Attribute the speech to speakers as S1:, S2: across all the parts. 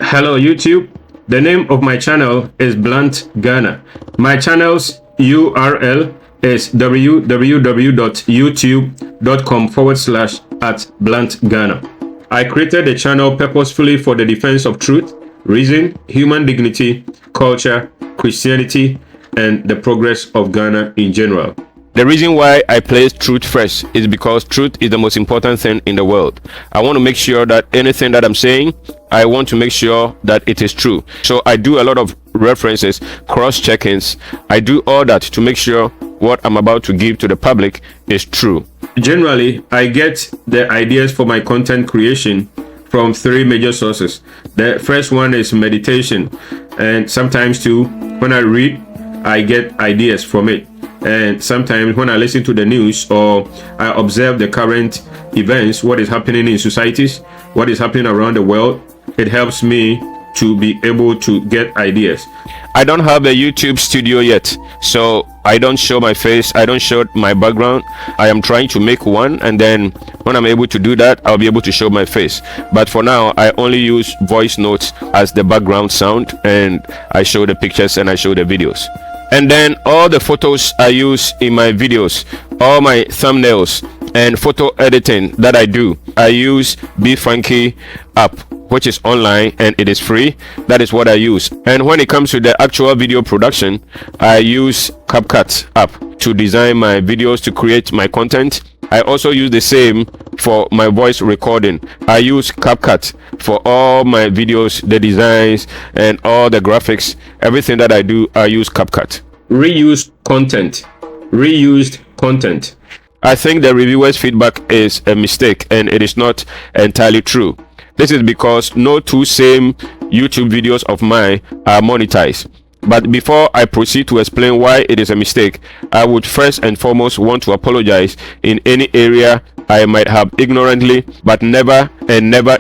S1: Hello YouTube, the name of my channel is BluntGhana. My channel's URL is www.youtube.com/@BluntGhana. I created the channel purposefully for the defense of truth, reason, human dignity, culture, Christianity, and the progress of Ghana in general. The reason why I place truth first is because truth is the most important thing in the world. I want to make sure that anything that I'm saying, I want to make sure that it is true. So I do a lot of references, cross-checkings. I do all that to make sure what I'm about to give to the public is true. Generally, I get the ideas for my content creation from three major sources. The first one is meditation, and sometimes too, when I read, I get ideas from it. And sometimes when I listen to the news or I observe the current events, what is happening in societies, what is happening around the world, it helps me to be able to get ideas. I don't have a YouTube studio yet, so I don't show my face, I don't show my background. I am trying to make one, and then when I'm able to do that, I'll be able to show my face. But for now, I only use voice notes as the background sound, and I show the pictures and I show the videos. And then all the photos I use in my videos, all my thumbnails and photo editing that I do, I use BluntGhana app, which is online and it is free. That is what I use. And when it comes to the actual video production, I use CapCut app to design my videos, to create my content. I also use the same for my voice recording. I use CapCut for all my videos, the designs and all the graphics. Everything that I do, I use CapCut. Reused content. Reused content. I think the reviewers' feedback is a mistake and it is not entirely true. This is because no two same YouTube videos of mine are monetized. But before I proceed to explain why it is a mistake, I would first and foremost want to apologize in any area I might have ignorantly but never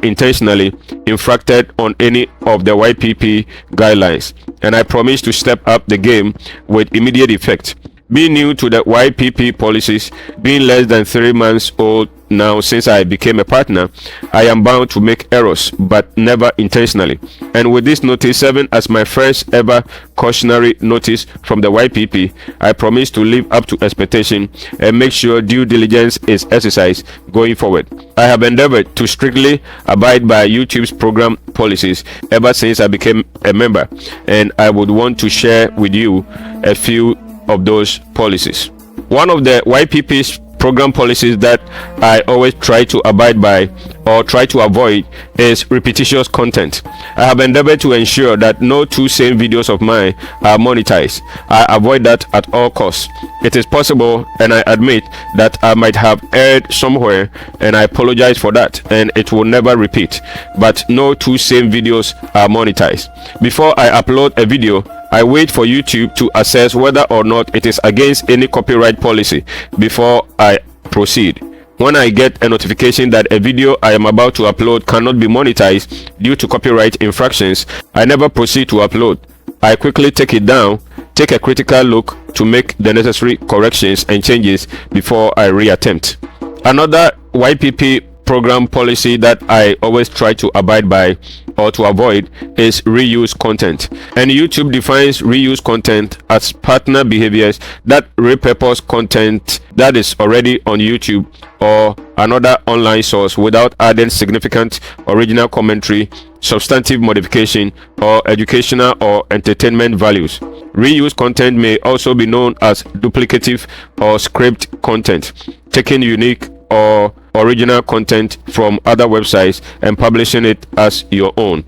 S1: intentionally infracted on any of the YPP guidelines, and I promise to step up the game with immediate effect. Being new to the YPP policies, being less than 3 months old now since I became a partner, I am bound to make errors, but never intentionally. And with this notice serving as my first ever cautionary notice from the YPP, I promise to live up to expectation and make sure due diligence is exercised going forward. I have endeavored to strictly abide by YouTube's program policies ever since I became a member, and I would want to share with you a few of those policies. One of the YPP's program policies that I always try to abide by or try to avoid is repetitious content. I have endeavored to ensure that no two same videos of mine are monetized. I avoid that at all costs. It is possible, and I admit that I might have erred somewhere, and I apologize for that, and it will never repeat. But no two same videos are monetized. Before I upload a video, I wait for YouTube to assess whether or not it is against any copyright policy before I proceed. When I get a notification that a video I am about to upload cannot be monetized due to copyright infractions, I never proceed to upload. I quickly take it down, take a critical look to make the necessary corrections and changes before I reattempt. Another YPP program policy that I always try to abide by or to avoid is reuse content, and YouTube defines reuse content as partner behaviors that repurpose content that is already on YouTube or another online source without adding significant original commentary, substantive modification, or educational or entertainment values. Reuse content may also be known as duplicative or script content, taking unique or original content from other websites and publishing it as your own.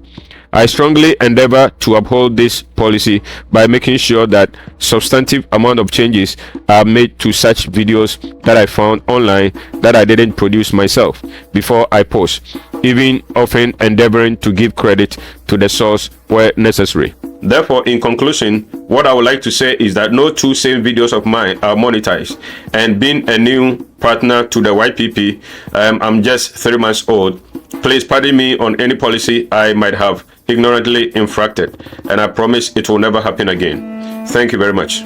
S1: I strongly endeavor to uphold this policy by making sure that substantive amount of changes are made to such videos that I found online that I didn't produce myself before I post, even often endeavoring to give credit to the source where necessary. Therefore, in conclusion, what I would like to say is that no two same videos of mine are monetized. And being a new partner to the YPP, I'm just 3 months old. Please pardon me on any policy I might have ignorantly infracted, and I promise it will never happen again. Thank you very much.